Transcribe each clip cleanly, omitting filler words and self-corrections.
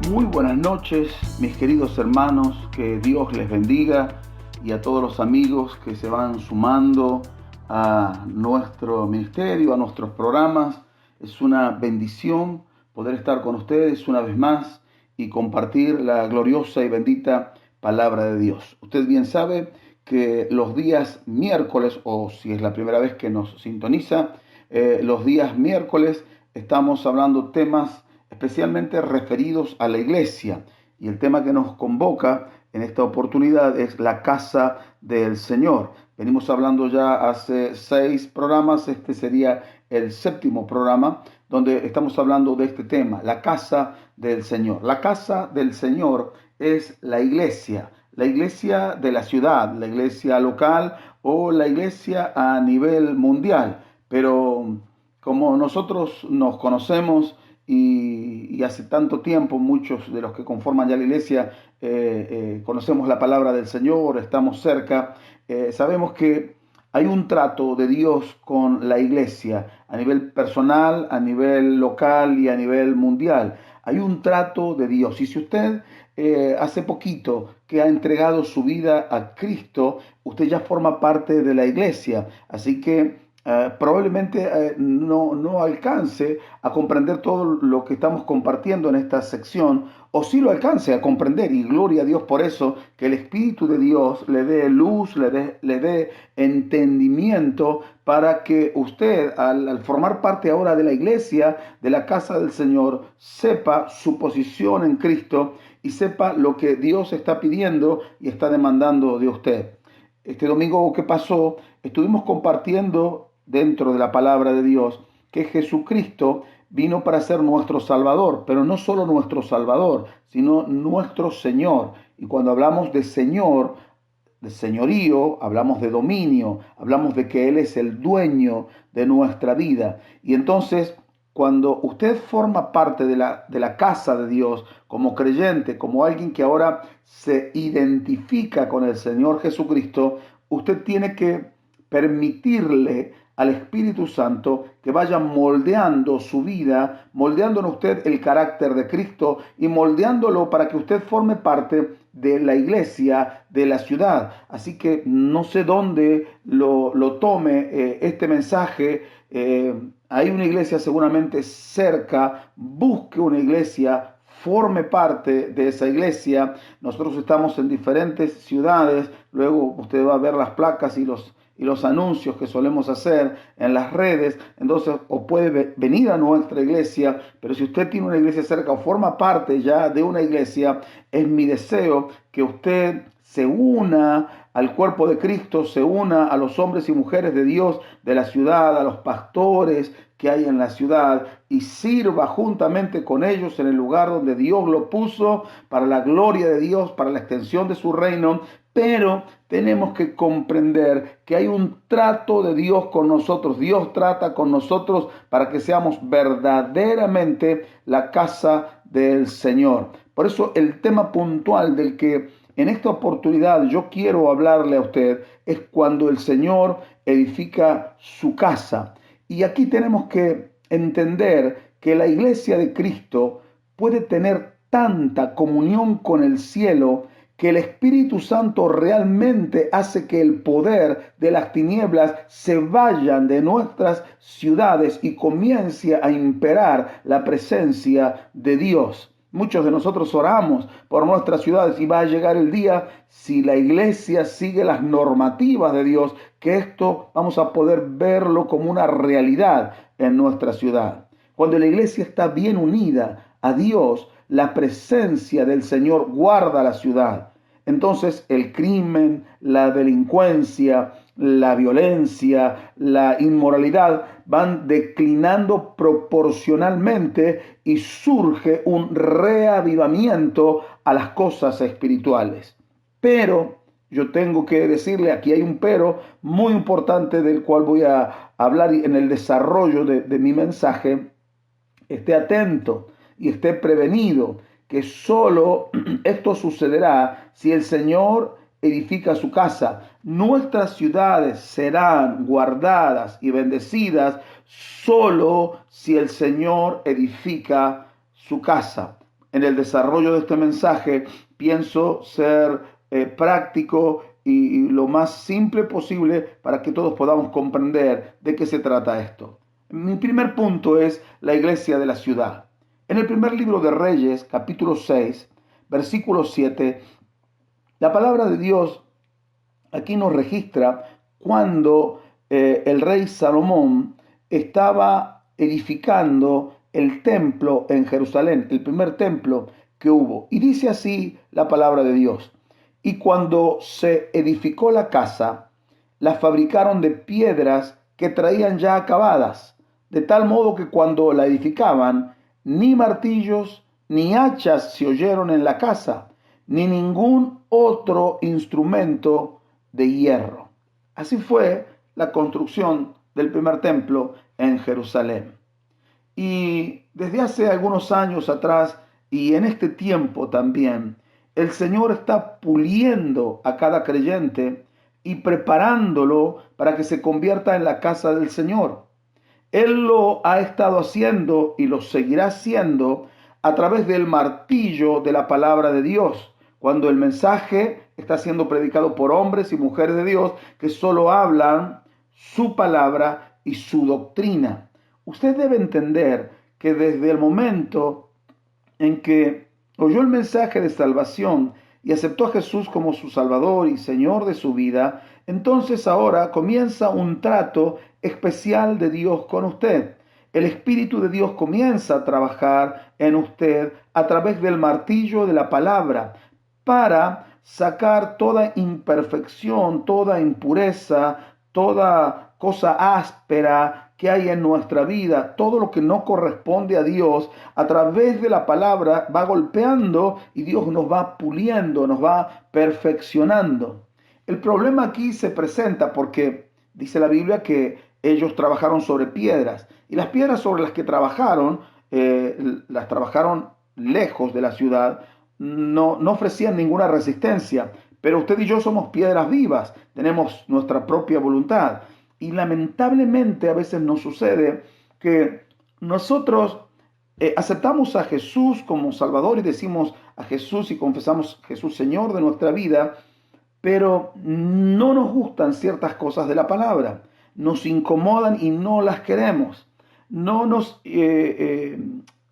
Muy buenas noches, mis queridos hermanos, que Dios les bendiga y a todos los amigos que se van sumando a nuestro ministerio, a nuestros programas. Es una bendición poder estar con ustedes una vez más y compartir la gloriosa y bendita palabra de Dios. Usted bien sabe que los días miércoles, o si es la primera vez que nos sintoniza, los días miércoles estamos hablando temas especialmente referidos a la iglesia. Y el tema que nos convoca en esta oportunidad es la casa del Señor. Venimos hablando ya hace 6 programas, este sería el 7º programa, donde estamos hablando de este tema, la casa del Señor. La casa del Señor es la iglesia de la ciudad, la iglesia local o la iglesia a nivel mundial. Pero como nosotros nos conocemos y hace tanto tiempo, muchos de los que conforman ya la iglesia conocemos la palabra del Señor, estamos cerca, sabemos que hay un trato de Dios con la iglesia a nivel personal, a nivel local y a nivel mundial. Hay un trato de Dios. Y si usted hace poquito que ha entregado su vida a Cristo, usted ya forma parte de la iglesia. Así que probablemente no alcance a comprender todo lo que estamos compartiendo en esta sección, o sí lo alcance a comprender, y gloria a Dios por eso, que el Espíritu de Dios le dé luz, le dé entendimiento para que usted, al formar parte ahora de la iglesia, de la casa del Señor, sepa su posición en Cristo y sepa lo que Dios está pidiendo y está demandando de usted. Este domingo que pasó, estuvimos compartiendo dentro de la palabra de Dios que Jesucristo vino para ser nuestro Salvador, pero no solo nuestro Salvador, sino nuestro Señor. Y cuando hablamos de Señor, de señorío, hablamos de dominio, hablamos de que Él es el dueño de nuestra vida. Y entonces, cuando usted forma parte de la casa de Dios, como creyente, como alguien que ahora se identifica con el Señor Jesucristo, usted tiene que permitirle al Espíritu Santo que vaya moldeando su vida, moldeando en usted el carácter de Cristo y moldeándolo para que usted forme parte de la iglesia, de la ciudad. Así que no sé dónde lo tome este mensaje. Hay una iglesia seguramente cerca, busque una iglesia, forme parte de esa iglesia. Nosotros estamos en diferentes ciudades, luego usted va a ver las placas y los anuncios que solemos hacer en las redes. Entonces, o puede venir a nuestra iglesia, pero si usted tiene una iglesia cerca o forma parte ya de una iglesia, es mi deseo que usted se una al cuerpo de Cristo, se una a los hombres y mujeres de Dios de la ciudad, a los pastores que hay en la ciudad, y sirva juntamente con ellos en el lugar donde Dios lo puso, para la gloria de Dios, para la extensión de su reino. Pero tenemos que comprender que hay un trato de Dios con nosotros. Dios trata con nosotros para que seamos verdaderamente la casa del Señor. Por eso el tema puntual del que en esta oportunidad yo quiero hablarle a usted es cuando el Señor edifica su casa. Y aquí tenemos que entender que la iglesia de Cristo puede tener tanta comunión con el cielo que el Espíritu Santo realmente hace que el poder de las tinieblas se vayan de nuestras ciudades y comience a imperar la presencia de Dios. Muchos de nosotros oramos por nuestras ciudades y va a llegar el día, si la iglesia sigue las normativas de Dios, que esto vamos a poder verlo como una realidad en nuestra ciudad. Cuando la iglesia está bien unida a Dios, la presencia del Señor guarda la ciudad. Entonces el crimen, la delincuencia, la violencia, la inmoralidad van declinando proporcionalmente y surge un reavivamiento a las cosas espirituales. Pero yo tengo que decirle, aquí hay un pero muy importante del cual voy a hablar en el desarrollo de mi mensaje. Esté atento y esté prevenido que solo esto sucederá si el Señor edifica su casa. Nuestras ciudades serán guardadas y bendecidas solo si el Señor edifica su casa. en el desarrollo de este mensaje pienso ser práctico y lo más simple posible para que todos podamos comprender de qué se trata esto. Mi primer punto es la iglesia de la ciudad. En el primer libro de Reyes, capítulo 6, versículo 7, la palabra de Dios aquí nos registra cuando el rey Salomón estaba edificando el templo en Jerusalén, el primer templo que hubo. Y dice así la palabra de Dios. Y cuando se edificó la casa, la fabricaron de piedras que traían ya acabadas, de tal modo que cuando la edificaban, ni martillos ni hachas se oyeron en la casa, ni ningún otro instrumento de hierro. Así fue la construcción del primer templo en Jerusalén. Y desde hace algunos años atrás y en este tiempo también, el Señor está puliendo a cada creyente y preparándolo para que se convierta en la casa del Señor. Él lo ha estado haciendo y lo seguirá haciendo a través del martillo de la palabra de Dios, cuando el mensaje está siendo predicado por hombres y mujeres de Dios que solo hablan su palabra y su doctrina. Usted debe entender que desde el momento en que oyó el mensaje de salvación y aceptó a Jesús como su Salvador y Señor de su vida, entonces ahora comienza un trato especial de Dios con usted. El Espíritu de Dios comienza a trabajar en usted a través del martillo de la palabra para sacar toda imperfección, toda impureza, toda cosa áspera que hay en nuestra vida, todo lo que no corresponde a Dios, a través de la palabra va golpeando y Dios nos va puliendo, nos va perfeccionando. El problema aquí se presenta porque dice la Biblia que ellos trabajaron sobre piedras y las piedras sobre las que trabajaron, las trabajaron lejos de la ciudad, no ofrecían ninguna resistencia. Pero usted y yo somos piedras vivas, tenemos nuestra propia voluntad. Y lamentablemente a veces nos sucede que nosotros aceptamos a Jesús como Salvador y decimos a Jesús y confesamos Jesús Señor de nuestra vida, pero no nos gustan ciertas cosas de la palabra, nos incomodan y no las queremos, no nos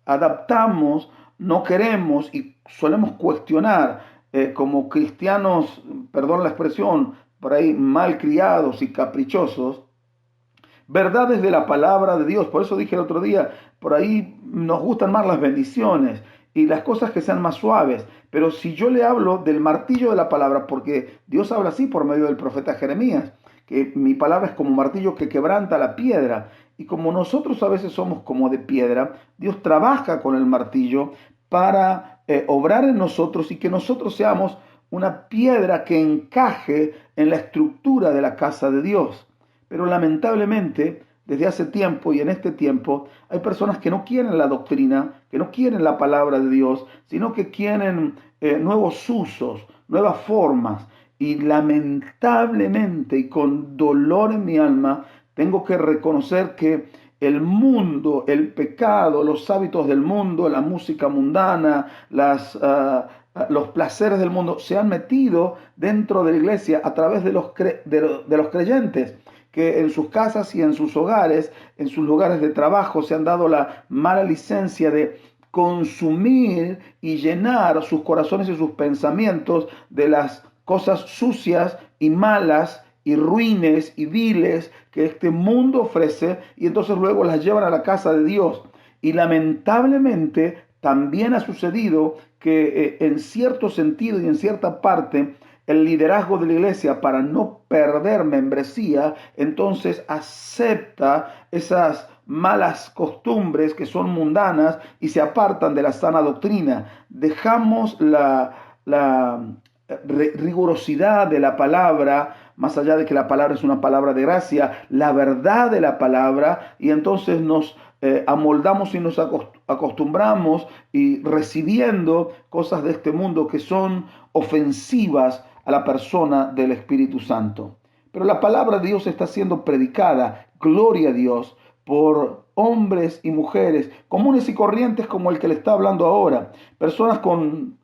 adaptamos, no queremos y solemos cuestionar como cristianos, perdón la expresión, por ahí mal criados y caprichosos, verdades de la palabra de Dios. Por eso dije el otro día, por ahí nos gustan más las bendiciones y las cosas que sean más suaves. Pero si yo le hablo del martillo de la palabra, porque Dios habla así por medio del profeta Jeremías, que mi palabra es como martillo que quebranta la piedra. Y como nosotros a veces somos como de piedra, Dios trabaja con el martillo para obrar en nosotros y que nosotros seamos una piedra que encaje en la estructura de la casa de Dios. Pero lamentablemente, desde hace tiempo y en este tiempo, hay personas que no quieren la doctrina, que no quieren la palabra de Dios, sino que quieren nuevos usos, nuevas formas. Y lamentablemente y con dolor en mi alma, tengo que reconocer que el mundo, el pecado, los hábitos del mundo, la música mundana, los placeres del mundo se han metido dentro de la iglesia a través de los creyentes que en sus casas y en sus hogares, en sus lugares de trabajo, se han dado la mala licencia de consumir y llenar sus corazones y sus pensamientos de las cosas sucias y malas y ruines y viles que este mundo ofrece y entonces luego las llevan a la casa de Dios. Y lamentablemente también ha sucedido que en cierto sentido y en cierta parte el liderazgo de la iglesia, para no perder membresía, entonces acepta esas malas costumbres que son mundanas y se apartan de la sana doctrina. Dejamos la rigurosidad de la palabra, más allá de que la palabra es una palabra de gracia, la verdad de la palabra, y entonces nos amoldamos y nos acostumbramos y recibiendo cosas de este mundo que son ofensivas a la persona del Espíritu Santo. Pero la palabra de Dios está siendo predicada, gloria a Dios, por hombres y mujeres comunes y corrientes como el que le está hablando ahora, personas con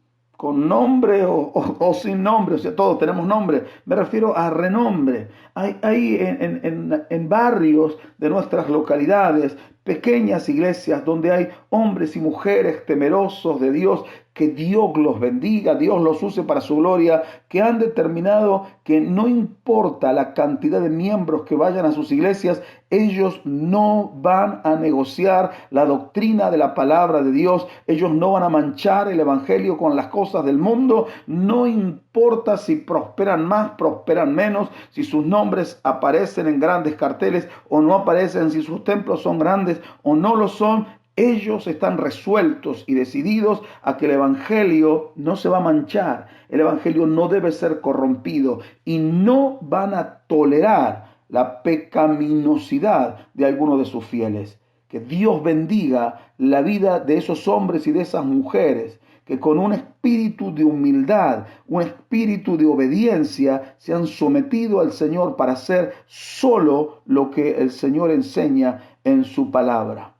nombre o sin nombre, o sea, todos tenemos nombre, me refiero a renombre. Hay en barrios de nuestras localidades pequeñas iglesias donde hay hombres y mujeres temerosos de Dios, que Dios los bendiga, Dios los use para su gloria, que han determinado que no importa la cantidad de miembros que vayan a sus iglesias, ellos no van a negociar la doctrina de la palabra de Dios, ellos no van a manchar el evangelio con las cosas del mundo, no importa si prosperan más, prosperan menos, si sus nombres aparecen en grandes carteles o no aparecen, si sus templos son grandes o no lo son. Ellos están resueltos y decididos a que el evangelio no se va a manchar, el evangelio no debe ser corrompido y no van a tolerar la pecaminosidad de algunos de sus fieles. Que Dios bendiga la vida de esos hombres y de esas mujeres que con un espíritu de humildad, un espíritu de obediencia, se han sometido al Señor para hacer solo lo que el Señor enseña en su palabra.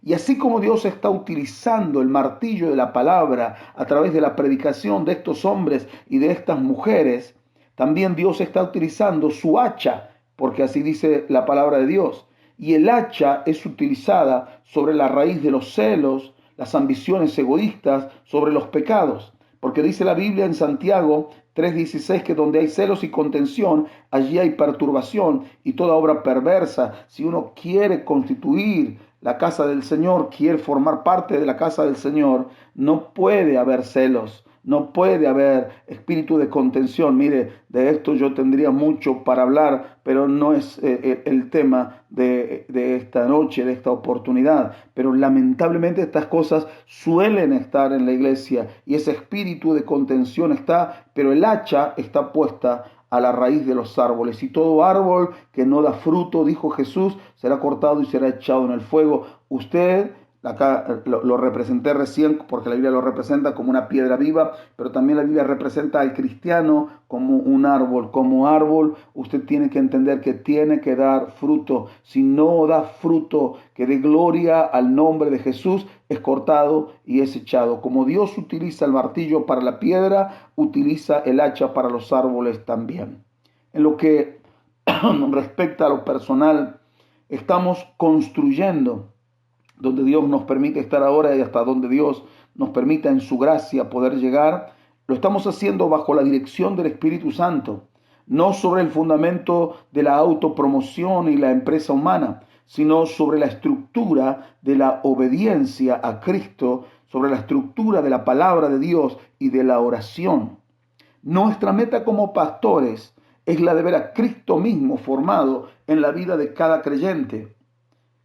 Y así como Dios está utilizando el martillo de la palabra a través de la predicación de estos hombres y de estas mujeres, también Dios está utilizando su hacha, porque así dice la palabra de Dios. Y el hacha es utilizada sobre la raíz de los celos, las ambiciones egoístas, sobre los pecados. Porque dice la Biblia en Santiago 3:16 que donde hay celos y contención, allí hay perturbación y toda obra perversa. Si uno quiere constituir la casa del Señor, quiere formar parte de la casa del Señor, no puede haber celos, no puede haber espíritu de contención. Mire, de esto yo tendría mucho para hablar, pero no es el tema de esta noche, de esta oportunidad. Pero lamentablemente estas cosas suelen estar en la iglesia y ese espíritu de contención está, pero el hacha está puesta a la raíz de los árboles. Y todo árbol que no da fruto, dijo Jesús, será cortado y será echado en el fuego. Usted, acá lo representé recién porque la Biblia lo representa como una piedra viva, pero también la Biblia representa al cristiano como un árbol. Como árbol, usted tiene que entender que tiene que dar fruto. Si no da fruto que dé gloria al nombre de Jesús, es cortado y es echado. Como Dios utiliza el martillo para la piedra, utiliza el hacha para los árboles también. En lo que respecta a lo personal, estamos construyendo donde Dios nos permite estar ahora y hasta donde Dios nos permita en su gracia poder llegar. Lo estamos haciendo bajo la dirección del Espíritu Santo, no sobre el fundamento de la autopromoción y la empresa humana, sino sobre la estructura de la obediencia a Cristo, sobre la estructura de la palabra de Dios y de la oración. Nuestra meta como pastores es la de ver a Cristo mismo formado en la vida de cada creyente.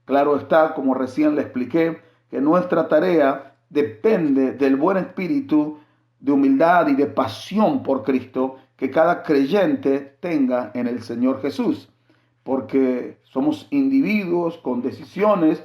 Claro está, como recién le expliqué, que nuestra tarea depende del buen espíritu de humildad y de pasión por Cristo que cada creyente tenga en el Señor Jesús, porque somos individuos con decisiones,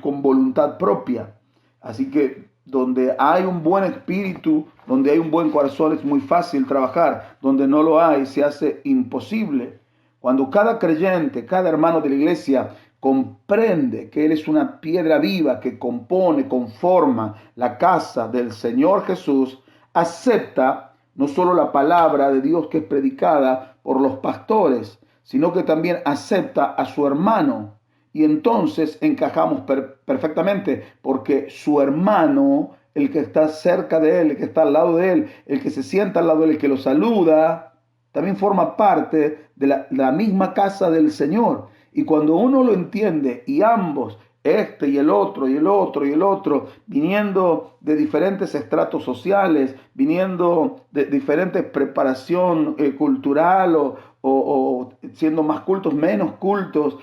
con voluntad propia. Así que donde hay un buen espíritu, donde hay un buen corazón, es muy fácil trabajar. Donde no lo hay, se hace imposible. Cuando cada creyente, cada hermano de la iglesia comprende que Él es una piedra viva que compone, conforma la casa del Señor Jesús, acepta no solo la palabra de Dios que es predicada por los pastores, sino que también acepta a su hermano. Y entonces encajamos perfectamente, porque su hermano, el que está cerca de él, el que está al lado de él, el que se sienta al lado de él, el que lo saluda, también forma parte de la misma casa del Señor. Y cuando uno lo entiende y ambos, este y el otro y el otro y el otro, viniendo de diferentes estratos sociales, viniendo de diferente preparación cultural o siendo más cultos, menos cultos,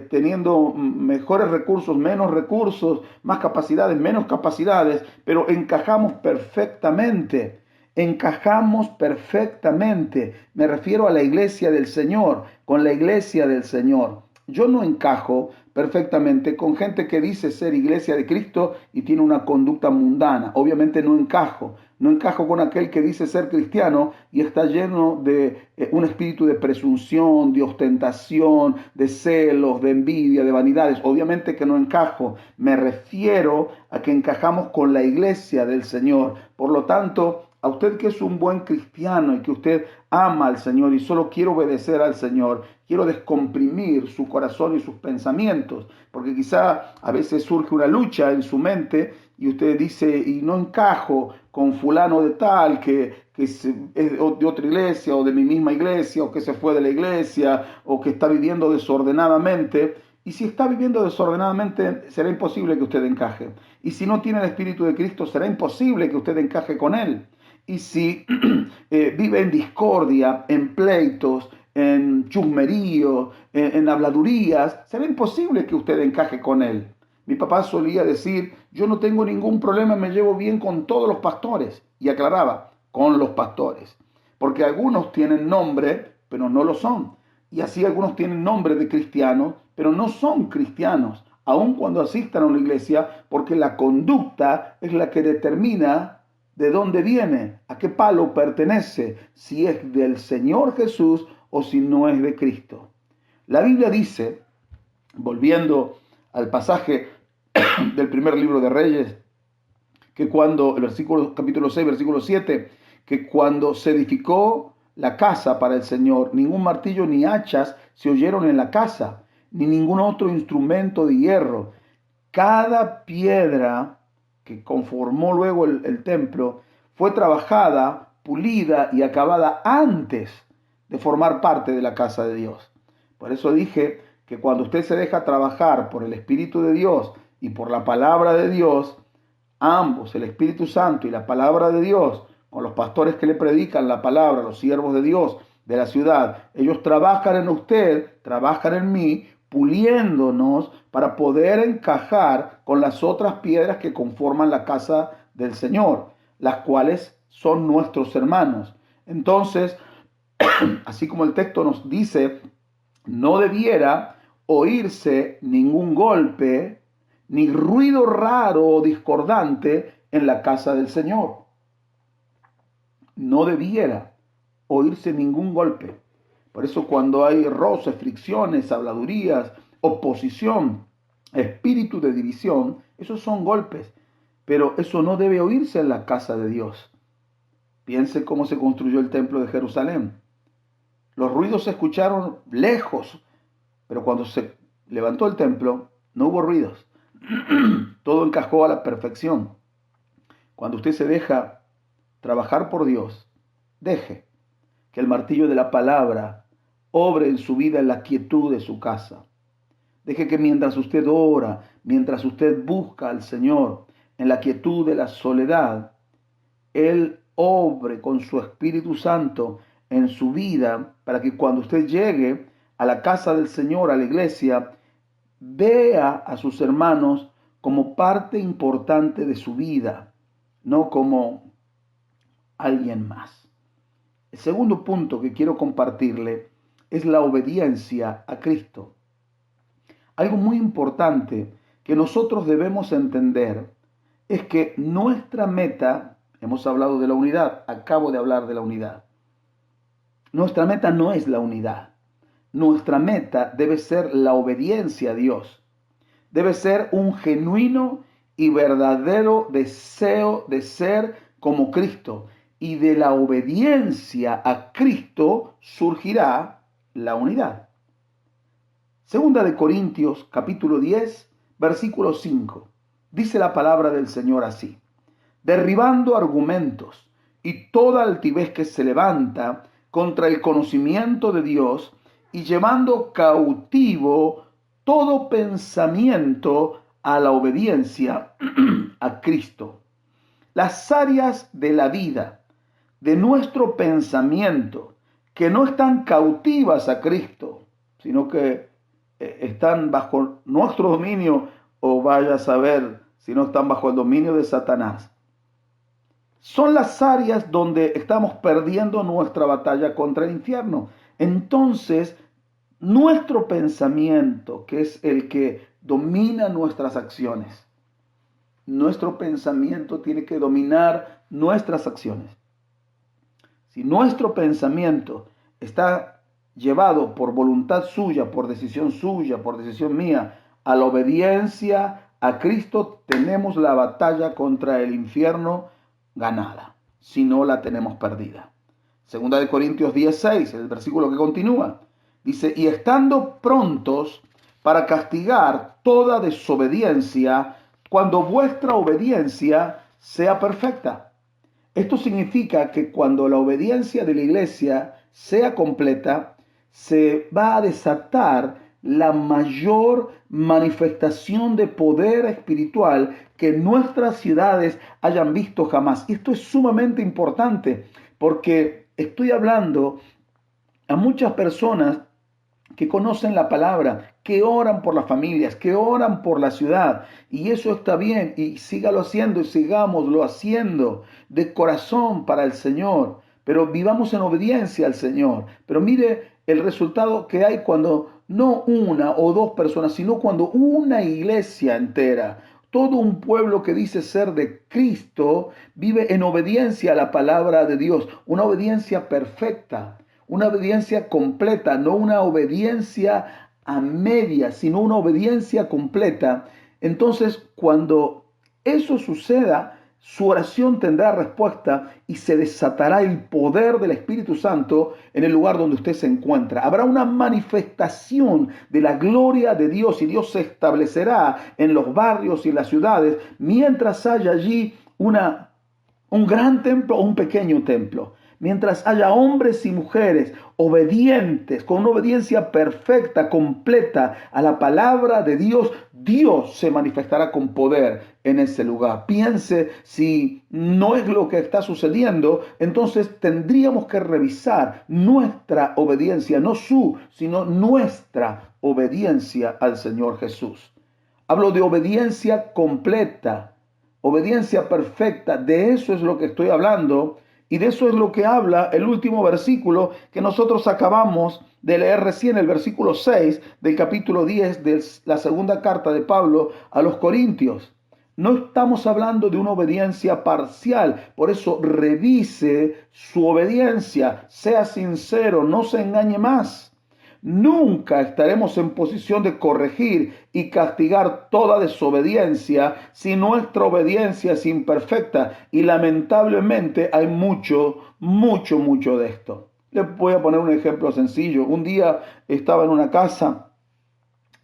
teniendo mejores recursos, menos recursos, más capacidades, menos capacidades, pero encajamos perfectamente. Encajamos perfectamente. Me refiero a la iglesia del Señor, con la iglesia del Señor. Yo no encajo perfectamente con gente que dice ser iglesia de Cristo y tiene una conducta mundana. Obviamente no encajo con aquel que dice ser cristiano y está lleno de un espíritu de presunción, de ostentación, de celos, de envidia, de vanidades. Obviamente que no encajo. Me refiero a que encajamos con la iglesia del Señor. Por lo tanto, a usted que es un buen cristiano y que usted ama al Señor y solo quiere obedecer al Señor, quiero descomprimir su corazón y sus pensamientos, porque quizá a veces surge una lucha en su mente y usted dice, y no encajo con fulano de tal que es de otra iglesia o de mi misma iglesia o que se fue de la iglesia o que está viviendo desordenadamente. Y si está viviendo desordenadamente, será imposible que usted encaje. Y si no tiene el Espíritu de Cristo, será imposible que usted encaje con Él. Y si vive en discordia, en pleitos, en chusmerío, en habladurías, será imposible que usted encaje con Él. Mi papá solía decir, yo no tengo ningún problema, me llevo bien con todos los pastores. Y aclaraba, con los pastores. Porque algunos tienen nombre, pero no lo son. Y así algunos tienen nombre de cristianos, pero no son cristianos, aun cuando asistan a una iglesia, porque la conducta es la que determina de dónde viene, a qué palo pertenece, si es del Señor Jesús o si no es de Cristo. La Biblia dice, volviendo al pasaje del primer libro de Reyes, que cuando, el versículo, capítulo 6, versículo 7, que cuando se edificó la casa para el Señor, ningún martillo ni hachas se oyeron en la casa, ni ningún otro instrumento de hierro. Cada piedra que conformó luego el templo fue trabajada, pulida y acabada antes de formar parte de la casa de Dios. Por eso dije que cuando usted se deja trabajar por el Espíritu de Dios y por la palabra de Dios, ambos, el Espíritu Santo y la palabra de Dios, con los pastores que le predican la palabra, los siervos de Dios de la ciudad, ellos trabajan en usted, trabajan en mí, puliéndonos para poder encajar con las otras piedras que conforman la casa del Señor, las cuales son nuestros hermanos. Entonces, así como el texto nos dice, no debiera oírse ningún golpe ni ruido raro o discordante en la casa del Señor. No debiera oírse ningún golpe. Por eso cuando hay roces, fricciones, habladurías, oposición, espíritu de división, esos son golpes. Pero eso no debe oírse en la casa de Dios. Piense cómo se construyó el templo de Jerusalén. Los ruidos se escucharon lejos, pero cuando se levantó el templo, no hubo ruidos. Todo encajó a la perfección. Cuando usted se deja trabajar por Dios, deje que el martillo de la palabra obre en su vida en la quietud de su casa. Deje que mientras usted ora, mientras usted busca al Señor en la quietud de la soledad, Él obre con su Espíritu Santo en su vida para que cuando usted llegue a la casa del Señor, a la iglesia, vea a sus hermanos como parte importante de su vida, no como alguien más. El segundo punto que quiero compartirle es la obediencia a Cristo. Algo muy importante que nosotros debemos entender es que nuestra meta, hemos hablado de la unidad, acabo de hablar de la unidad. Nuestra meta no es la unidad. Nuestra meta debe ser la obediencia a Dios. Debe ser un genuino y verdadero deseo de ser como Cristo. Y de la obediencia a Cristo surgirá la unidad. Segunda de Corintios, capítulo 10, versículo 5. Dice la palabra del Señor así: derribando argumentos y toda altivez que se levanta contra el conocimiento de Dios y llevando cautivo todo pensamiento a la obediencia a Cristo. Las áreas de la vida, de nuestro pensamiento, que no están cautivas a Cristo, sino que están bajo nuestro dominio, o vaya a saber si no están bajo el dominio de Satanás, son las áreas donde estamos perdiendo nuestra batalla contra el infierno. Entonces, nuestro pensamiento, que es el que domina nuestras acciones. Nuestro pensamiento tiene que dominar nuestras acciones. Si nuestro pensamiento está llevado por voluntad suya, por decisión mía, a la obediencia a Cristo, tenemos la batalla contra el infierno ganada, si no la tenemos perdida. Segunda de Corintios 10:6, el versículo que continúa, dice, y estando prontos para castigar toda desobediencia, cuando vuestra obediencia sea perfecta. Esto significa que cuando la obediencia de la iglesia sea completa, se va a desatar la mayor manifestación de poder espiritual que nuestras ciudades hayan visto jamás. Esto es sumamente importante porque estoy hablando a muchas personas que conocen la palabra, que oran por las familias, que oran por la ciudad. Y eso está bien, y sígalo haciendo y sigámoslo haciendo de corazón para el Señor. Pero vivamos en obediencia al Señor. Pero mire el resultado que hay cuando no una o dos personas, sino cuando una iglesia entera, todo un pueblo que dice ser de Cristo, vive en obediencia a la palabra de Dios, una obediencia perfecta. Una obediencia completa, no una obediencia a media, sino una obediencia completa. Entonces, cuando eso suceda, su oración tendrá respuesta y se desatará el poder del Espíritu Santo en el lugar donde usted se encuentra. Habrá una manifestación de la gloria de Dios y Dios se establecerá en los barrios y en las ciudades mientras haya allí un gran templo o un pequeño templo. Mientras haya hombres y mujeres obedientes, con una obediencia perfecta, completa a la palabra de Dios, Dios se manifestará con poder en ese lugar. Piense si no es lo que está sucediendo, entonces tendríamos que revisar nuestra obediencia, no su, sino nuestra obediencia al Señor Jesús. Hablo de obediencia completa, obediencia perfecta, de eso es lo que estoy hablando. Y de eso es lo que habla el último versículo que nosotros acabamos de leer recién, el versículo 6 del capítulo 10 de la segunda carta de Pablo a los Corintios. No estamos hablando de una obediencia parcial, por eso revise su obediencia, sea sincero, no se engañe más. Nunca estaremos en posición de corregir y castigar toda desobediencia si nuestra obediencia es imperfecta. Y lamentablemente hay mucho de esto. Les voy a poner un ejemplo sencillo. Un día estaba en una casa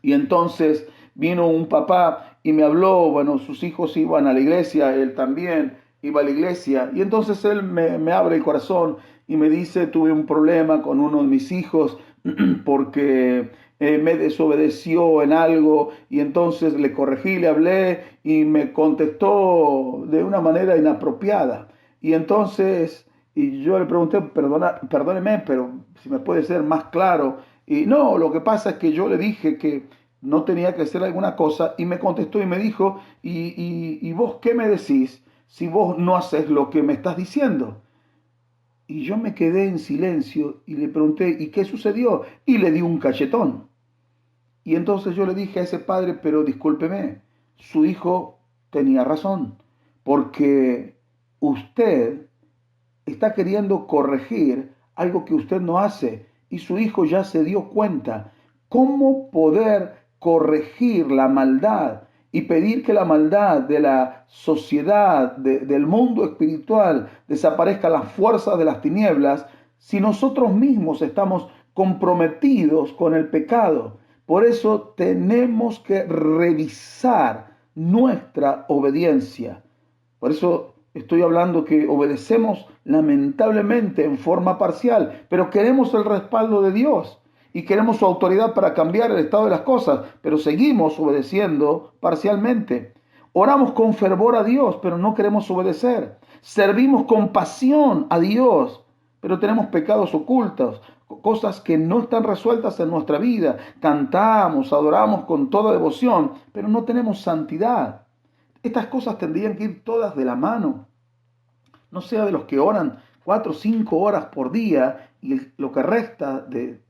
y entonces vino un papá y me habló, bueno, sus hijos iban a la iglesia, él también iba a la iglesia. Y entonces él me abre el corazón y me dice, tuve un problema con uno de mis hijos porque me desobedeció en algo y entonces le corregí, le hablé y me contestó de una manera inapropiada. Y entonces y yo le pregunté, perdóneme, pero si me puede ser más claro. Y no, lo que pasa es que yo le dije que no tenía que hacer alguna cosa y me contestó y me dijo, ¿y vos qué me decís si vos no haces lo que me estás diciendo? Y yo me quedé en silencio y le pregunté, ¿y qué sucedió? Y le di un cachetón. Y entonces yo le dije a ese padre, pero discúlpeme, su hijo tenía razón, porque usted está queriendo corregir algo que usted no hace y su hijo ya se dio cuenta. ¿Cómo poder corregir la maldad y pedir que la maldad de la sociedad, del mundo espiritual, desaparezca las fuerzas de las tinieblas si nosotros mismos estamos comprometidos con el pecado? Por eso tenemos que revisar nuestra obediencia. Por eso estoy hablando que obedecemos lamentablemente en forma parcial, pero queremos el respaldo de Dios y queremos su autoridad para cambiar el estado de las cosas, pero seguimos obedeciendo parcialmente. Oramos con fervor a Dios, pero no queremos obedecer. Servimos con pasión a Dios, pero tenemos pecados ocultos, cosas que no están resueltas en nuestra vida. Cantamos, adoramos con toda devoción, pero no tenemos santidad. Estas cosas tendrían que ir todas de la mano. No sea de los que oran 4 o 5 horas por día y lo que resta del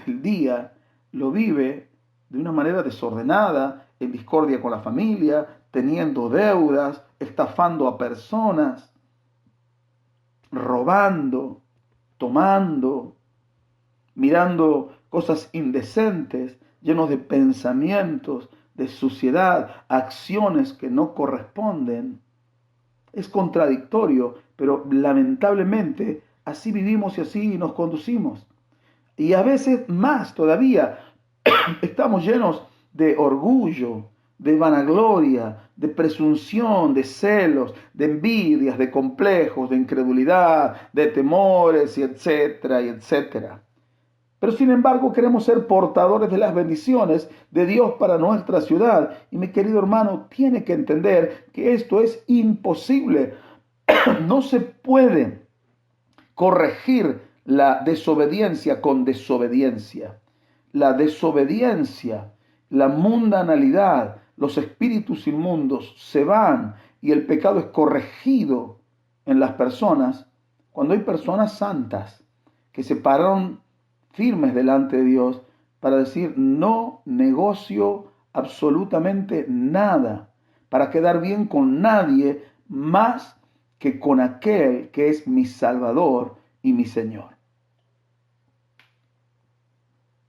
día lo vive de una manera desordenada, en discordia con la familia, teniendo deudas, estafando a personas, robando, tomando, mirando cosas indecentes, llenos de pensamientos, de suciedad, acciones que no corresponden. Es contradictorio, pero lamentablemente así vivimos y así nos conducimos. Y a veces más todavía, estamos llenos de orgullo, de vanagloria, de presunción, de celos, de envidias, de complejos, de incredulidad, de temores, y etcétera, y etcétera. Pero sin embargo queremos ser portadores de las bendiciones de Dios para nuestra ciudad. Y mi querido hermano, tiene que entender que esto es imposible. No se puede corregir la desobediencia con desobediencia. La desobediencia, la mundanalidad, los espíritus inmundos se van y el pecado es corregido en las personas cuando hay personas santas que se pararon firmes delante de Dios para decir no negocio absolutamente nada, para quedar bien con nadie más que con aquel que es mi Salvador y mi Señor.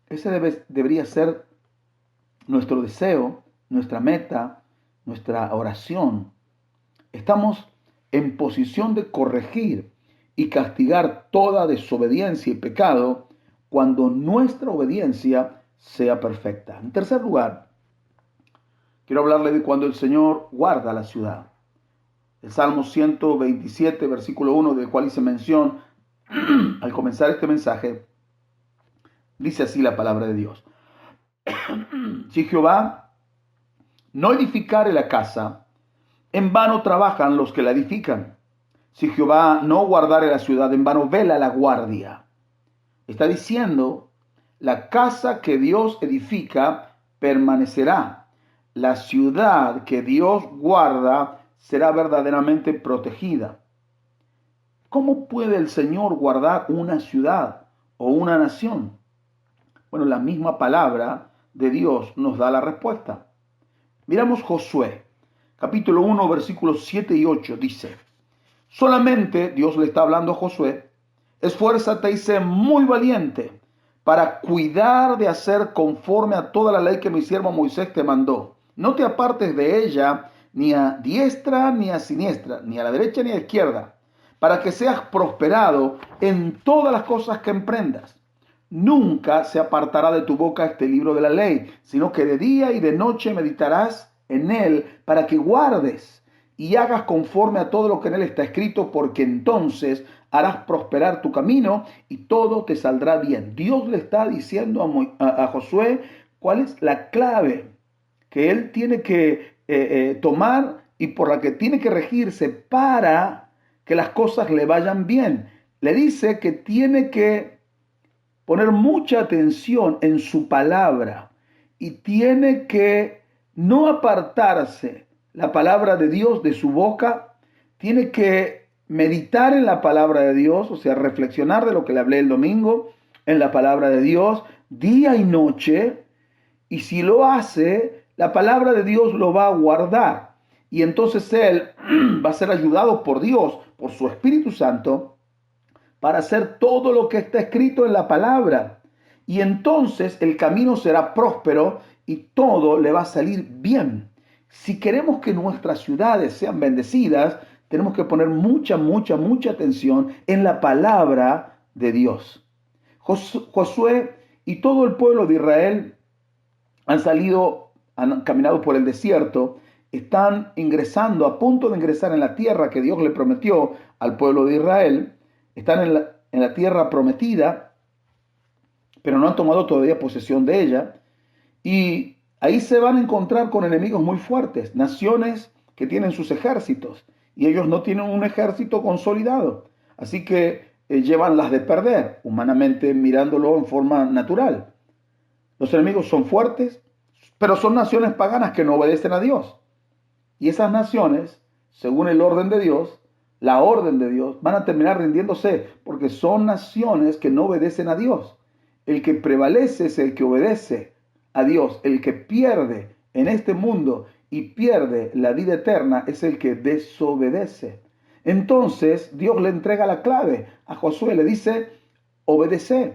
Ese debería ser nuestro deseo, nuestra meta, nuestra oración. Estamos en posición de corregir y castigar toda desobediencia y pecado cuando nuestra obediencia sea perfecta. En tercer lugar, quiero hablarle de cuando el Señor guarda la ciudad. El Salmo 127, versículo 1, del cual hice mención al comenzar este mensaje, dice así la palabra de Dios. Si Jehová no edificare la casa, en vano trabajan los que la edifican. Si Jehová no guardare la ciudad, en vano vela la guardia. Está diciendo, la casa que Dios edifica permanecerá. La ciudad que Dios guarda será verdaderamente protegida. ¿Cómo puede el Señor guardar una ciudad o una nación? Bueno, la misma palabra de Dios nos da la respuesta. Miramos Josué, capítulo 1, versículos 7 y 8, dice, solamente Dios le está hablando a Josué, esfuérzate y sé muy valiente para cuidar de hacer conforme a toda la ley que mi siervo Moisés te mandó. No te apartes de ella ni a diestra ni a siniestra, ni a la derecha ni a la izquierda, para que seas prosperado en todas las cosas que emprendas. Nunca se apartará de tu boca este libro de la ley, sino que de día y de noche meditarás en él para que guardes y hagas conforme a todo lo que en él está escrito, porque entonces harás prosperar tu camino y todo te saldrá bien. Dios le está diciendo a Josué cuál es la clave que él tiene que tomar y por la que tiene que regirse para que las cosas le vayan bien. Le dice que tiene que poner mucha atención en su palabra y tiene que no apartarse la palabra de Dios de su boca, tiene que meditar en la palabra de Dios, o sea, reflexionar de lo que le hablé el domingo, en la palabra de Dios, día y noche, y si lo hace, la palabra de Dios lo va a guardar. Y entonces él va a ser ayudado por Dios, por su Espíritu Santo, para hacer todo lo que está escrito en la palabra. Y entonces el camino será próspero y todo le va a salir bien. Si queremos que nuestras ciudades sean bendecidas, tenemos que poner mucha atención en la palabra de Dios. Josué y todo el pueblo de Israel han caminado por el desierto, están ingresando, a punto de ingresar en la tierra que Dios le prometió al pueblo de Israel. Están en la tierra prometida, pero no han tomado todavía posesión de ella. Y ahí se van a encontrar con enemigos muy fuertes, naciones que tienen sus ejércitos, y ellos no tienen un ejército consolidado. Así que llevan las de perder, humanamente mirándolo en forma natural. Los enemigos son fuertes, pero son naciones paganas que no obedecen a Dios. Y esas naciones, según el orden de Dios, la orden de Dios, van a terminar rindiéndose porque son naciones que no obedecen a Dios. El que prevalece es el que obedece a Dios. El que pierde en este mundo y pierde la vida eterna es el que desobedece. Entonces Dios le entrega la clave a Josué, le dice, obedeced,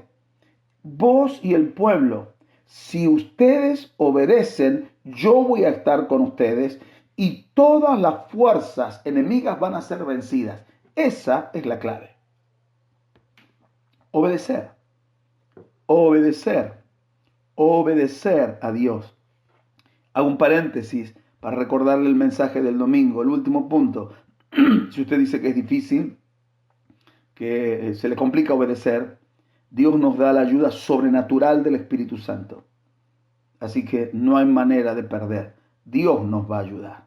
vos y el pueblo. Si ustedes obedecen, yo voy a estar con ustedes y todas las fuerzas enemigas van a ser vencidas. Esa es la clave. Obedecer, obedecer, obedecer a Dios. Hago un paréntesis para recordarle el mensaje del domingo, el último punto. Si usted dice que es difícil, que se le complica obedecer, Dios nos da la ayuda sobrenatural del Espíritu Santo. Así que no hay manera de perder. Dios nos va a ayudar.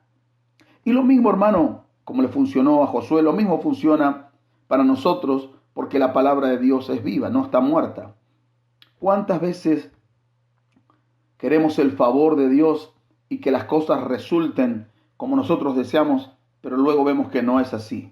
Y lo mismo, hermano, como le funcionó a Josué, lo mismo funciona para nosotros porque la palabra de Dios es viva, no está muerta. ¿Cuántas veces queremos el favor de Dios y que las cosas resulten como nosotros deseamos, pero luego vemos que no es así?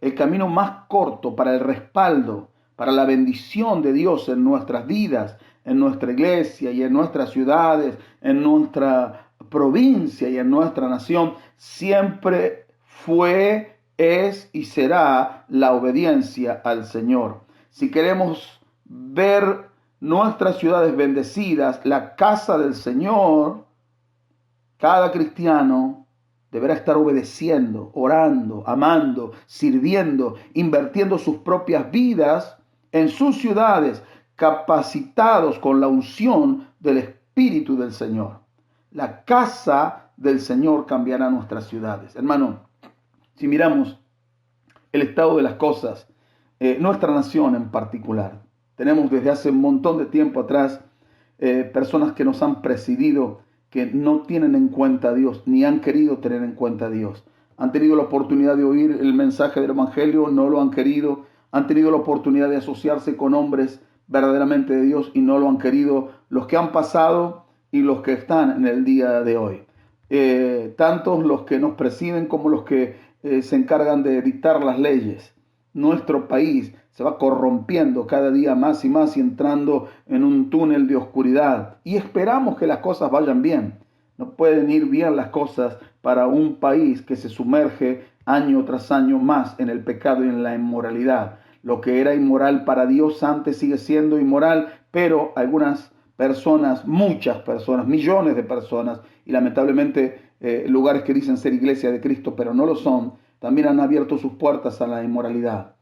El camino más corto para el respaldo, para la bendición de Dios en nuestras vidas, en nuestra iglesia y en nuestras ciudades, en nuestra provincia y en nuestra nación, siempre fue, es y será la obediencia al Señor. Si queremos ver nuestras ciudades bendecidas, la casa del Señor, cada cristiano deberá estar obedeciendo, orando, amando, sirviendo, invirtiendo sus propias vidas en sus ciudades, capacitados con la unción del Espíritu del Señor. La casa del Señor cambiará nuestras ciudades. Hermano, si miramos el estado de las cosas, nuestra nación en particular, tenemos desde hace un montón de tiempo atrás personas que nos han presidido que no tienen en cuenta a Dios, ni han querido tener en cuenta a Dios. Han tenido la oportunidad de oír el mensaje del Evangelio, no lo han querido. Han tenido la oportunidad de asociarse con hombres verdaderamente de Dios y no lo han querido. Los que han pasado y los que están en el día de hoy. Tantos los que nos presiden como los que se encargan de dictar las leyes. Nuestro país se va corrompiendo cada día más y más y entrando en un túnel de oscuridad. Y esperamos que las cosas vayan bien. No pueden ir bien las cosas para un país que se sumerge año tras año más en el pecado y en la inmoralidad. Lo que era inmoral para Dios antes sigue siendo inmoral, pero algunas personas, muchas personas, millones de personas, y lamentablemente lugares que dicen ser iglesia de Cristo, pero no lo son, también han abierto sus puertas a la inmoralidad.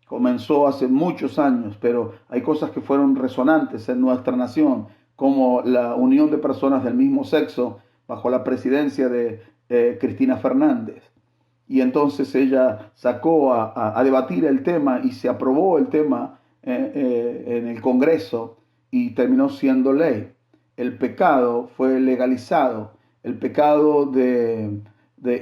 Comenzó hace muchos años, pero hay cosas que fueron resonantes en nuestra nación, como la unión de personas del mismo sexo bajo la presidencia de Cristina Fernández. Y entonces ella sacó a debatir el tema y se aprobó el tema en el Congreso y terminó siendo ley. El pecado fue legalizado, el pecado de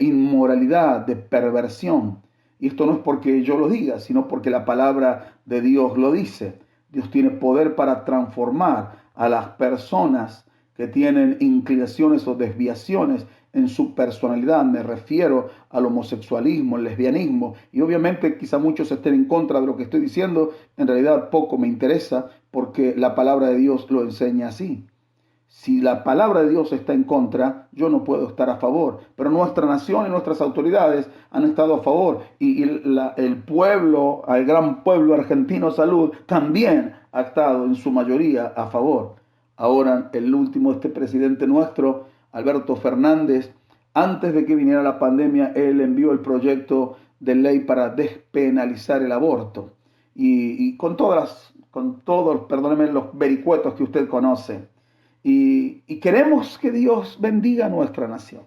inmoralidad, de perversión. Y esto no es porque yo lo diga, sino porque la palabra de Dios lo dice. Dios tiene poder para transformar a las personas que tienen inclinaciones o desviaciones en su personalidad. Me refiero al homosexualismo, al lesbianismo. Y obviamente quizá muchos estén en contra de lo que estoy diciendo. En realidad poco me interesa porque la palabra de Dios lo enseña así. Si la palabra de Dios está en contra, yo no puedo estar a favor. Pero nuestra nación y nuestras autoridades han estado a favor. Y el pueblo, el gran pueblo argentino salud, también ha estado en su mayoría a favor. Ahora, el último, este presidente nuestro, Alberto Fernández, antes de que viniera la pandemia, él envió el proyecto de ley para despenalizar el aborto. Y con todos, perdóneme, los vericuetos que usted conoce. Y queremos que Dios bendiga a nuestra nación.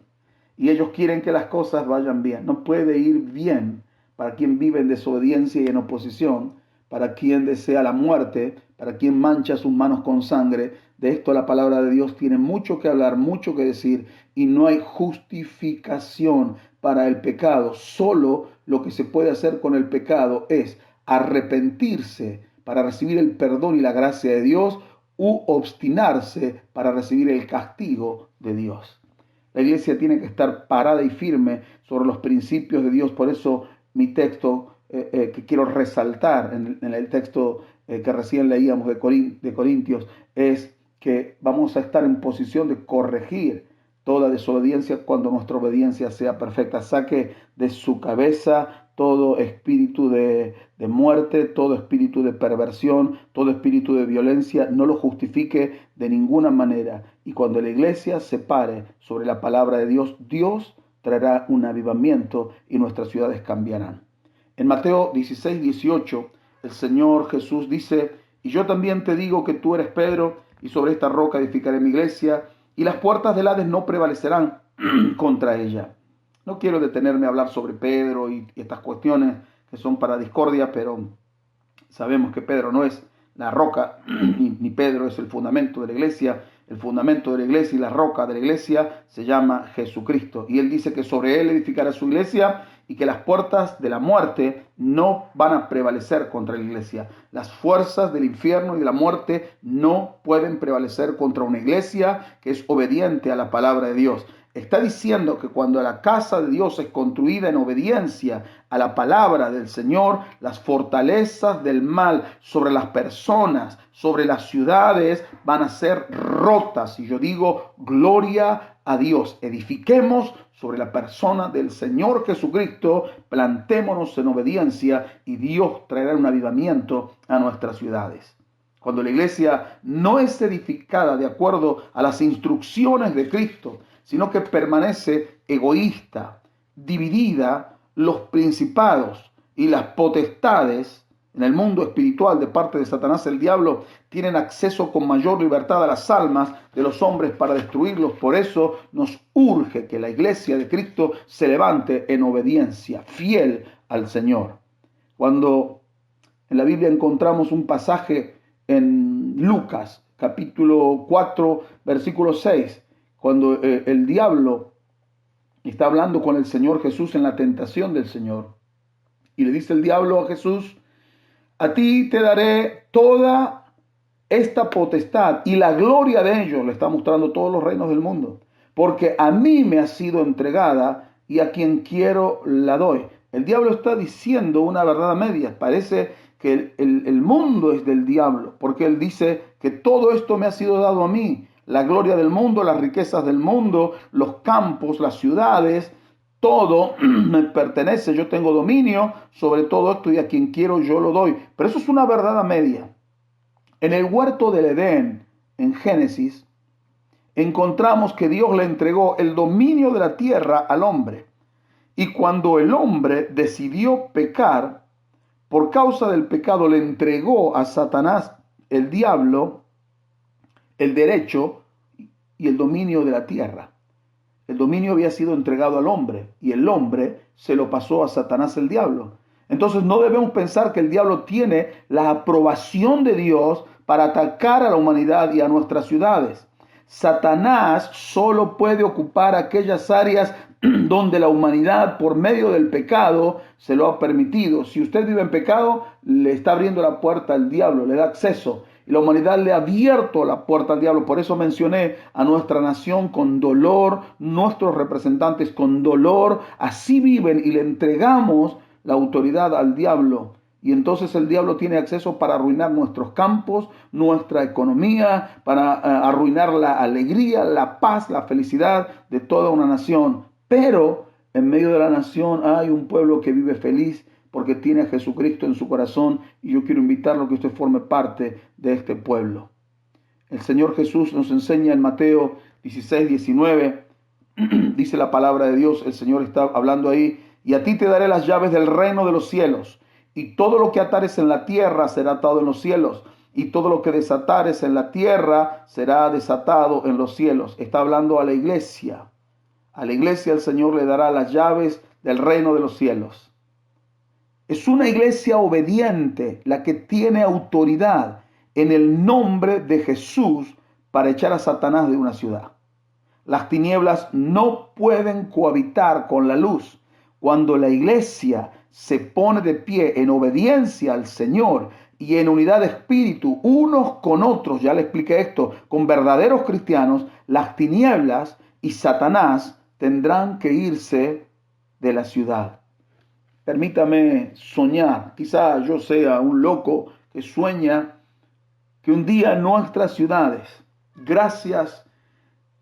Y ellos quieren que las cosas vayan bien. No puede ir bien para quien vive en desobediencia y en oposición, para quien desea la muerte, para quien mancha sus manos con sangre. De esto la palabra de Dios tiene mucho que hablar, mucho que decir, y no hay justificación para el pecado. Solo lo que se puede hacer con el pecado es arrepentirse para recibir el perdón y la gracia de Dios, u obstinarse para recibir el castigo de Dios. La iglesia tiene que estar parada y firme sobre los principios de Dios. Por eso mi texto que quiero resaltar en el texto que recién leíamos de Corintios es que vamos a estar en posición de corregir toda desobediencia cuando nuestra obediencia sea perfecta. Saque de su cabeza todo espíritu de muerte, todo espíritu de perversión, todo espíritu de violencia, no lo justifique de ninguna manera. Y cuando la iglesia se pare sobre la palabra de Dios, Dios traerá un avivamiento y nuestras ciudades cambiarán. En Mateo 16:18, el Señor Jesús dice: y yo también te digo que tú eres Pedro, y sobre esta roca edificaré mi iglesia, y las puertas del Hades no prevalecerán contra ella. No quiero detenerme a hablar sobre Pedro y estas cuestiones que son para discordia, pero sabemos que Pedro no es la roca, ni Pedro es el fundamento de la iglesia. El fundamento de la iglesia y la roca de la iglesia se llama Jesucristo. Y él dice que sobre él edificará su iglesia y que las puertas de la muerte no van a prevalecer contra la iglesia. Las fuerzas del infierno y de la muerte no pueden prevalecer contra una iglesia que es obediente a la palabra de Dios. Está diciendo que cuando la casa de Dios es construida en obediencia a la palabra del Señor, las fortalezas del mal sobre las personas, sobre las ciudades, van a ser rotas. Y yo digo, gloria a Dios. Edifiquemos sobre la persona del Señor Jesucristo, plantémonos en obediencia y Dios traerá un avivamiento a nuestras ciudades. Cuando la iglesia no es edificada de acuerdo a las instrucciones de Cristo, sino que permanece egoísta, dividida, los principados y las potestades en el mundo espiritual de parte de Satanás, el diablo, tienen acceso con mayor libertad a las almas de los hombres para destruirlos. Por eso nos urge que la iglesia de Cristo se levante en obediencia, fiel al Señor. Cuando en la Biblia encontramos un pasaje en Lucas, capítulo 4, versículo 6, cuando el diablo está hablando con el Señor Jesús en la tentación del Señor. Y le dice el diablo a Jesús: a ti te daré toda esta potestad y la gloria de ellos. Le está mostrando todos los reinos del mundo. Porque a mí me ha sido entregada y a quien quiero la doy. El diablo está diciendo una verdad a medias. Parece que el mundo es del diablo. Porque él dice que todo esto me ha sido dado a mí. La gloria del mundo, las riquezas del mundo, los campos, las ciudades, todo me pertenece, yo tengo dominio sobre todo esto y a quien quiero yo lo doy. Pero eso es una verdad a media. En el huerto del Edén, en Génesis, encontramos que Dios le entregó el dominio de la tierra al hombre. Y cuando el hombre decidió pecar, por causa del pecado le entregó a Satanás, el diablo, el derecho y el dominio de la tierra. El dominio había sido entregado al hombre y el hombre se lo pasó a Satanás, el diablo. Entonces no debemos pensar que el diablo tiene la aprobación de Dios para atacar a la humanidad y a nuestras ciudades. Satanás solo puede ocupar aquellas áreas donde la humanidad, por medio del pecado, se lo ha permitido. Si usted vive en pecado, le está abriendo la puerta al diablo, le da acceso. Y la humanidad le ha abierto la puerta al diablo. Por eso mencioné a nuestra nación con dolor, nuestros representantes con dolor. Así viven y le entregamos la autoridad al diablo. Y entonces el diablo tiene acceso para arruinar nuestros campos, nuestra economía, para arruinar la alegría, la paz, la felicidad de toda una nación. Pero en medio de la nación hay un pueblo que vive feliz porque tiene a Jesucristo en su corazón, y yo quiero invitarlo a que usted forme parte de este pueblo. El Señor Jesús nos enseña en Mateo 16:19, dice la palabra de Dios, el Señor está hablando ahí: y a ti te daré las llaves del reino de los cielos, y todo lo que atares en la tierra será atado en los cielos, y todo lo que desatares en la tierra será desatado en los cielos. Está hablando a la iglesia. A la iglesia el Señor le dará las llaves del reino de los cielos. Es una iglesia obediente la que tiene autoridad en el nombre de Jesús para echar a Satanás de una ciudad. Las tinieblas no pueden cohabitar con la luz. Cuando la iglesia se pone de pie en obediencia al Señor y en unidad de espíritu unos con otros, ya le expliqué esto, con verdaderos cristianos, las tinieblas y Satanás tendrán que irse de la ciudad. Permítame soñar. Quizá yo sea un loco que sueña que un día en nuestras ciudades Gracias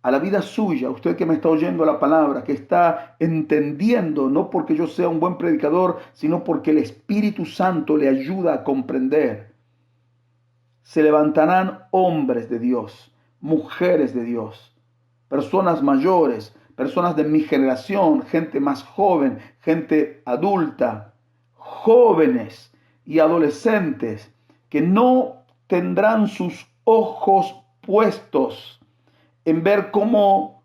a la vida suya, usted que me está oyendo la palabra, que está entendiendo, no porque yo sea un buen predicador, sino porque el Espíritu Santo le ayuda a comprender. Se levantarán hombres de Dios, mujeres de Dios, personas mayores, personas de mi generación, gente más joven, gente adulta, jóvenes y adolescentes que no tendrán sus ojos puestos en ver cómo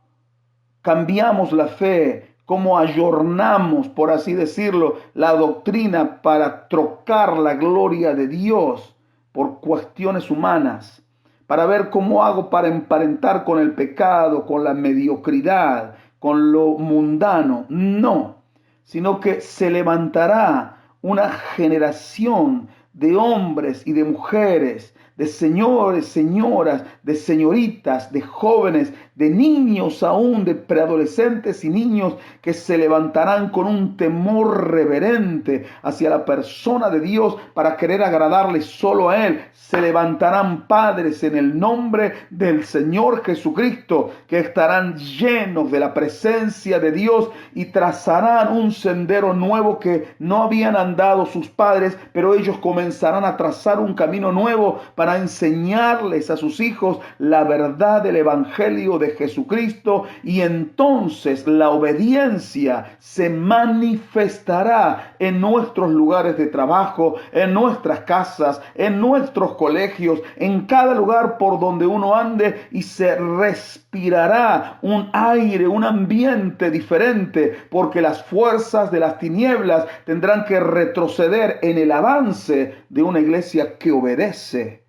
cambiamos la fe, cómo ayornamos, por así decirlo, la doctrina para trocar la gloria de Dios por cuestiones humanas, para ver cómo hago para emparentar con el pecado, con la mediocridad, con lo mundano. No, sino que se levantará una generación de hombres y de mujeres, de señores, señoras, de señoritas, de jóvenes, de niños aún, de preadolescentes y niños que se levantarán con un temor reverente hacia la persona de Dios para querer agradarle solo a Él. Se levantarán padres en el nombre del Señor Jesucristo que estarán llenos de la presencia de Dios y trazarán un sendero nuevo que no habían andado sus padres, pero ellos comenzarán a trazar un camino nuevo para enseñarles a sus hijos la verdad del Evangelio de Jesucristo, y entonces la obediencia se manifestará en nuestros lugares de trabajo, en nuestras casas, en nuestros colegios, en cada lugar por donde uno ande, y se respirará un aire, un ambiente diferente, porque las fuerzas de las tinieblas tendrán que retroceder en el avance de una iglesia que obedece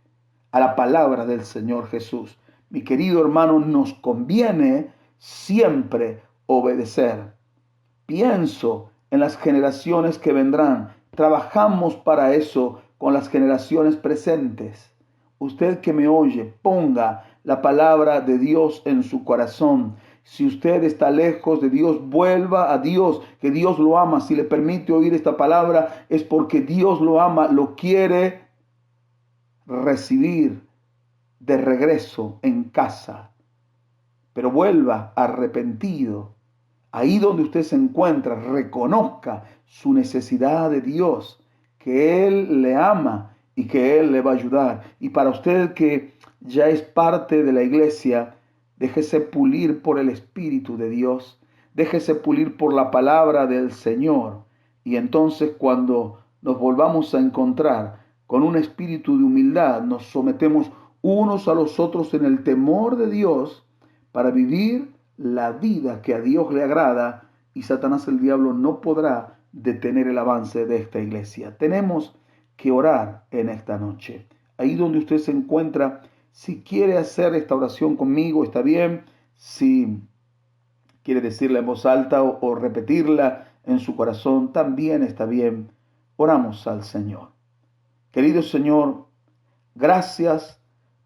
a la palabra del Señor Jesús. Mi querido hermano, nos conviene siempre obedecer. Pienso en las generaciones que vendrán. Trabajamos para eso con las generaciones presentes. Usted que me oye, ponga la palabra de Dios en su corazón. Si usted está lejos de Dios, vuelva a Dios, que Dios lo ama. Si le permite oír esta palabra, es porque Dios lo ama, lo quiere recibir de regreso en casa. Pero vuelva arrepentido. Ahí donde usted se encuentra, reconozca su necesidad de Dios, que Él le ama y que Él le va a ayudar. Y para usted que ya es parte de la iglesia, déjese pulir por el Espíritu de Dios, déjese pulir por la palabra del Señor. Y entonces cuando nos volvamos a encontrar con un espíritu de humildad, nos sometemos unos a los otros en el temor de Dios para vivir la vida que a Dios le agrada, y Satanás el diablo no podrá detener el avance de esta iglesia. Tenemos que orar en esta noche. Ahí donde usted se encuentra, si quiere hacer esta oración conmigo, está bien. Si quiere decirla en voz alta o repetirla en su corazón, también está bien. Oramos al Señor. Querido Señor, gracias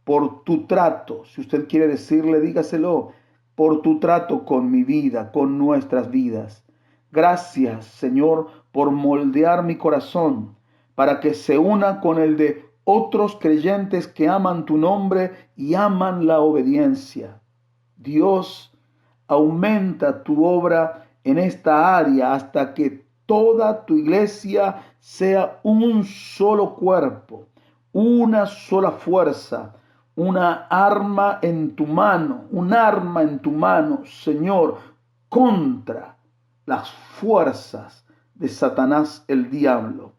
por tu trato. Si usted quiere decirle, dígaselo, por tu trato con mi vida, con nuestras vidas. Gracias, Señor, por moldear mi corazón para que se una con el de otros creyentes que aman tu nombre y aman la obediencia. Dios, aumenta tu obra en esta área hasta que toda tu iglesia sea un solo cuerpo, una sola fuerza, una arma en tu mano, un arma en tu mano, Señor, contra las fuerzas de Satanás el diablo.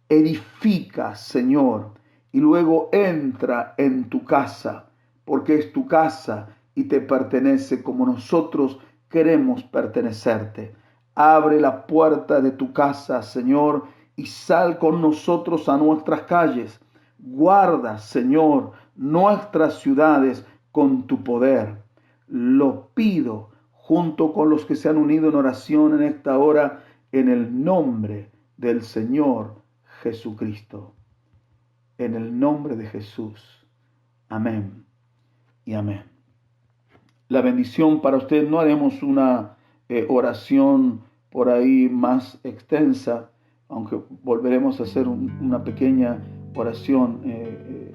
Edifica, Señor, y luego entra en tu casa, porque es tu casa y te pertenece como nosotros queremos pertenecerte. Abre la puerta de tu casa, Señor, y sal con nosotros a nuestras calles. Guarda, Señor, nuestras ciudades con tu poder. Lo pido junto con los que se han unido en oración en esta hora, en el nombre del Señor Jesucristo. En el nombre de Jesús. Amén y amén. La bendición para usted. No haremos una oración por ahí más extensa, aunque volveremos a hacer una pequeña oración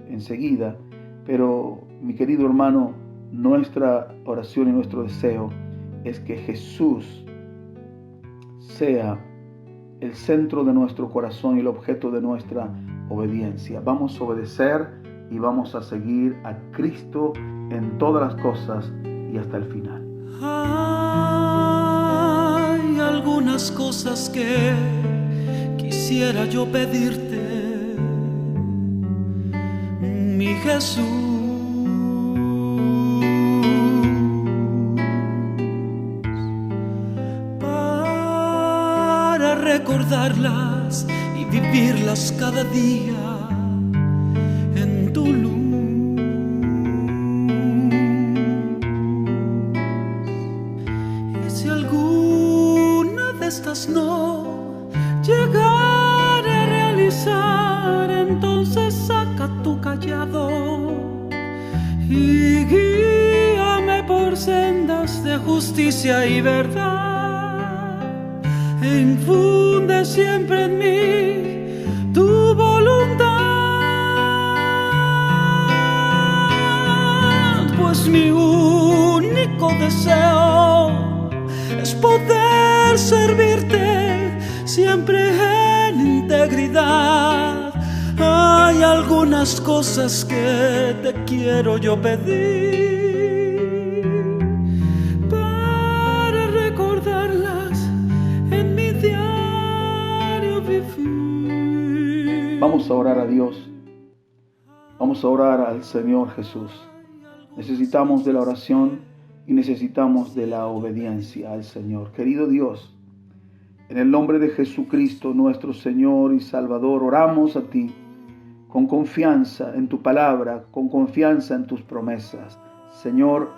enseguida. Pero mi querido hermano, nuestra oración y nuestro deseo es que Jesús sea el centro de nuestro corazón y el objeto de nuestra obediencia. Vamos a obedecer y vamos a seguir a Cristo en todas las cosas y hasta el final. Hay algunas cosas que quisiera yo pedirte, mi Jesús, para recordarlas y vivirlas cada día en tu luz. Y si alguna de estas no llegare a realizar, entonces saca tu callado y guíame por sendas de justicia y verdad. E infunde siempre en mí tu voluntad, pues mi único deseo es poder servirte siempre en integridad. Hay algunas cosas que te quiero yo pedir para recordarlas en mi diario vivir. Vamos a orar a Dios. Vamos a orar al Señor Jesús. Necesitamos de la oración y necesitamos de la obediencia al Señor. Querido Dios, en el nombre de Jesucristo, nuestro Señor y Salvador, oramos a ti con confianza en tu palabra, con confianza en tus promesas. Señor,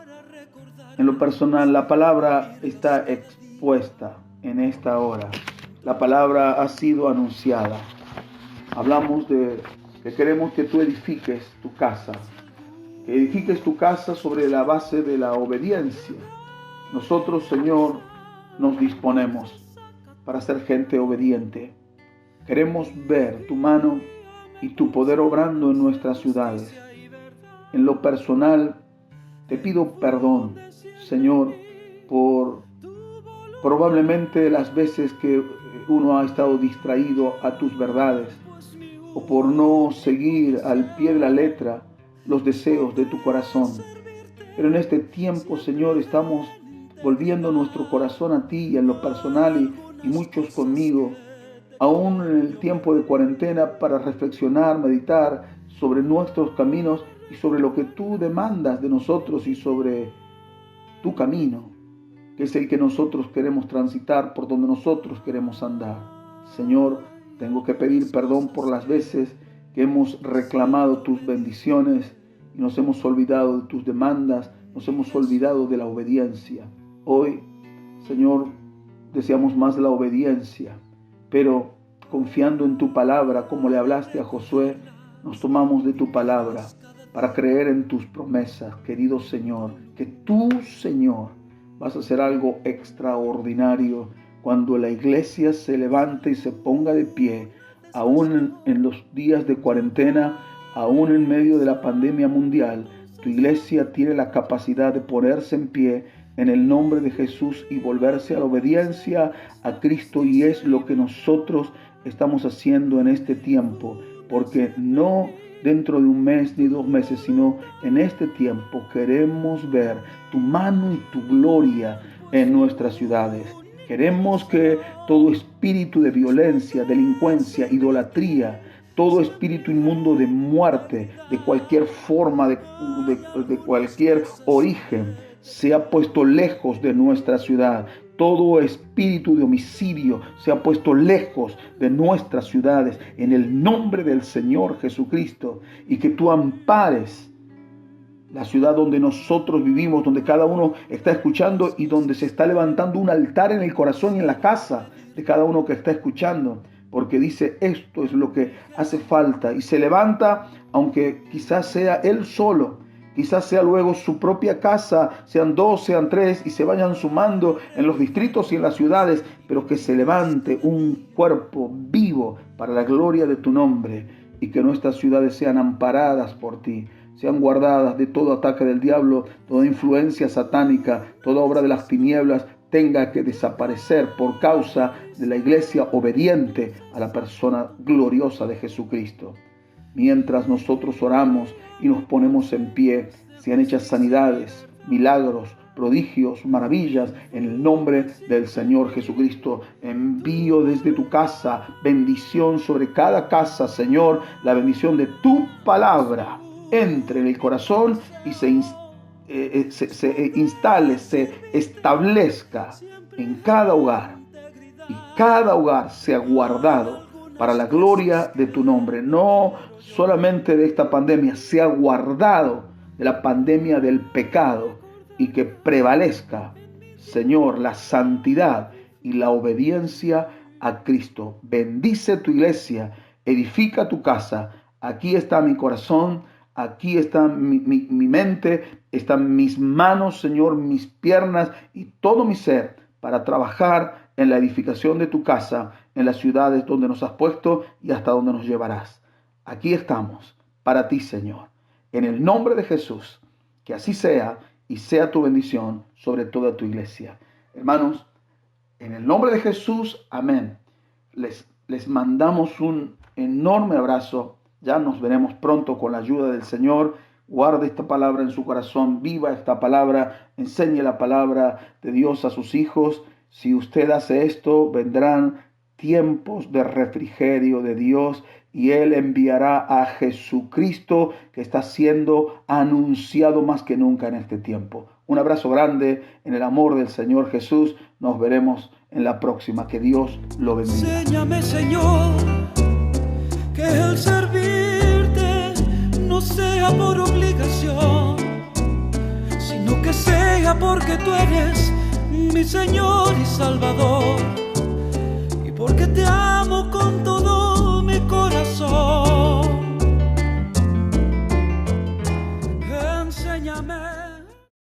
en lo personal, la palabra está expuesta en esta hora. La palabra ha sido anunciada. Hablamos de que queremos que tú edifiques tu casa, que edifiques tu casa sobre la base de la obediencia. Nosotros, Señor, nos disponemos para ser gente obediente. Queremos ver tu mano y tu poder obrando en nuestras ciudades. En lo personal, te pido perdón, Señor, por probablemente las veces que uno ha estado distraído a tus verdades, o por no seguir al pie de la letra los deseos de tu corazón. Pero en este tiempo, Señor, estamos volviendo nuestro corazón a ti, en lo personal y muchos conmigo, aún en el tiempo de cuarentena, para reflexionar, meditar sobre nuestros caminos y sobre lo que tú demandas de nosotros y sobre tu camino, que es el que nosotros queremos transitar, por donde nosotros queremos andar. Señor, tengo que pedir perdón por las veces que hemos reclamado tus bendiciones y nos hemos olvidado de tus demandas, nos hemos olvidado de la obediencia. Hoy, Señor, deseamos más la obediencia, pero confiando en tu palabra, como le hablaste a Josué, nos tomamos de tu palabra para creer en tus promesas, querido Señor, que tú, Señor, vas a hacer algo extraordinario cuando la iglesia se levante y se ponga de pie, aún en los días de cuarentena, aún en medio de la pandemia mundial. Tu iglesia tiene la capacidad de ponerse en pie en el nombre de Jesús y volverse a la obediencia a Cristo, y es lo que nosotros estamos haciendo en este tiempo, porque no dentro de un mes ni 2 meses, sino en este tiempo queremos ver tu mano y tu gloria en nuestras ciudades. Queremos que todo espíritu de violencia, delincuencia, idolatría, todo espíritu inmundo de muerte, de cualquier forma, de cualquier origen, sea puesto lejos de nuestra ciudad. Todo espíritu de homicidio se ha puesto lejos de nuestras ciudades en el nombre del Señor Jesucristo, y que tú ampares la ciudad donde nosotros vivimos, donde cada uno está escuchando y donde se está levantando un altar en el corazón y en la casa de cada uno que está escuchando, porque dice: esto es lo que hace falta, y se levanta, aunque quizás sea él solo, quizás sea luego su propia casa, sean 2, sean 3, y se vayan sumando en los distritos y en las ciudades, pero que se levante un cuerpo vivo para la gloria de tu nombre, y que nuestras ciudades sean amparadas por ti. sean guardadas de todo ataque del diablo, toda influencia satánica, toda obra de las tinieblas tenga que desaparecer por causa de la iglesia obediente a la persona gloriosa de Jesucristo. Mientras nosotros oramos y nos ponemos en pie, sean hechas sanidades, milagros, prodigios, maravillas, en el nombre del Señor Jesucristo. Envío desde tu casa bendición sobre cada casa, Señor, la bendición de tu palabra entre en el corazón y se instale, se establezca en cada hogar, y cada hogar sea guardado para la gloria de tu nombre. No solamente de esta pandemia, sea guardado de la pandemia del pecado, y que prevalezca, Señor, la santidad y la obediencia a Cristo. Bendice tu iglesia, edifica tu casa. Aquí está mi corazón, aquí está mi mente, están mis manos, Señor, mis piernas y todo mi ser para trabajar en la edificación de tu casa, en las ciudades donde nos has puesto y hasta donde nos llevarás. Aquí estamos para ti, Señor. En el nombre de Jesús, que así sea y sea tu bendición sobre toda tu iglesia. Hermanos, en el nombre de Jesús, amén. Les mandamos un enorme abrazo. Ya nos veremos pronto con la ayuda del Señor. Guarde esta palabra en su corazón, viva esta palabra, enseñe la palabra de Dios a sus hijos. Si usted hace esto, vendrán tiempos de refrigerio de Dios y Él enviará a Jesucristo, que está siendo anunciado más que nunca en este tiempo. Un abrazo grande en el amor del Señor Jesús. Nos veremos en la próxima. Que Dios lo bendiga. Enséñame, Señor, que el servirte no sea por obligación, sino que sea porque tú eres mi Señor y Salvador, y porque te amo con todo mi corazón.